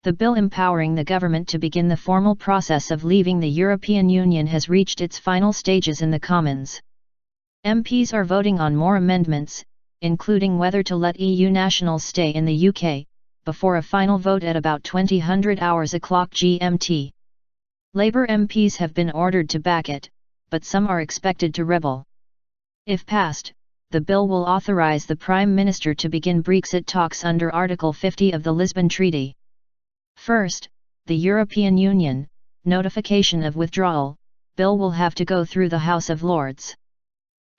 The bill empowering the government to begin the formal process of leaving the European Union has reached its final stages in the Commons. MPs are voting on more amendments, including whether to let EU nationals stay in the UK, before a final vote at about 2000 hours o'clock GMT. Labour MPs have been ordered to back it, but some are expected to rebel. If passed, the bill will authorise the Prime Minister to begin Brexit talks under Article 50 of the Lisbon Treaty. First, the European Union, notification of withdrawal, bill will have to go through the House of Lords.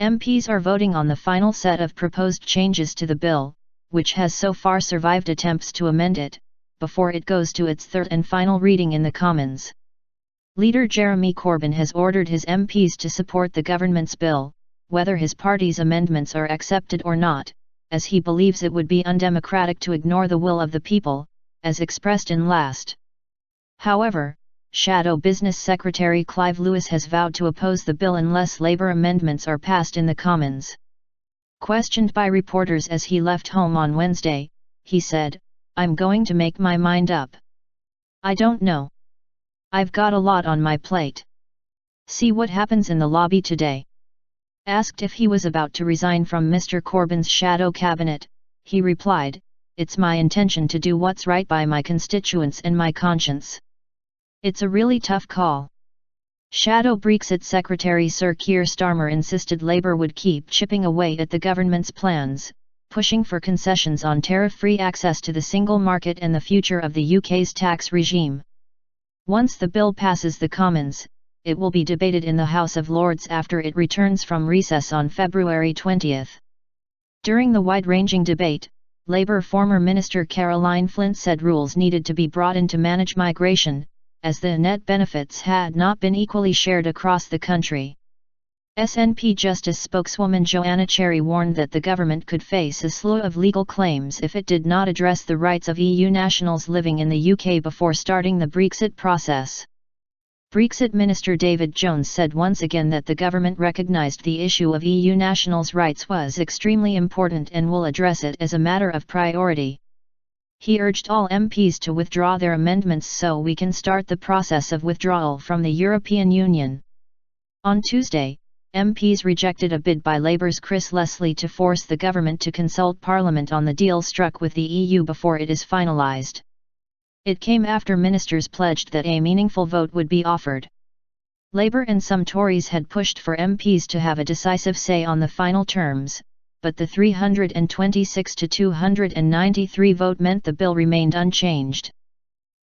MPs are voting on the final set of proposed changes to the bill, which has so far survived attempts to amend it, before it goes to its third and final reading in the Commons. Leader Jeremy Corbyn has ordered his MPs to support the government's bill, whether his party's amendments are accepted or not, as he believes it would be undemocratic to ignore the will of the people, as expressed in last. However, Shadow Business Secretary Clive Lewis has vowed to oppose the bill unless Labour amendments are passed in the Commons. Questioned by reporters as he left home on Wednesday, he said, "I'm going to make my mind up. I don't know. I've got a lot on my plate. See what happens in the lobby today." Asked if he was about to resign from Mr. Corbyn's shadow cabinet, he replied, "It's my intention to do what's right by my constituents and my conscience. It's a really tough call." Shadow Brexit Secretary Sir Keir Starmer insisted Labour would keep chipping away at the government's plans, pushing for concessions on tariff-free access to the single market and the future of the UK's tax regime. Once the bill passes the Commons, it will be debated in the House of Lords after it returns from recess on February 20. During the wide-ranging debate, Labour former Minister Caroline Flint said rules needed to be brought in to manage migration, as the net benefits had not been equally shared across the country. SNP Justice spokeswoman Joanna Cherry warned that the government could face a slew of legal claims if it did not address the rights of EU nationals living in the UK before starting the Brexit process. Brexit Minister David Jones said once again that the government recognised the issue of EU nationals' rights was extremely important and will address it as a matter of priority. He urged all MPs to withdraw their amendments so we can start the process of withdrawal from the European Union. On Tuesday, MPs rejected a bid by Labour's Chris Leslie to force the government to consult Parliament on the deal struck with the EU before it is finalised. It came after ministers pledged that a meaningful vote would be offered. Labour and some Tories had pushed for MPs to have a decisive say on the final terms, but the 326 to 293 vote meant the bill remained unchanged.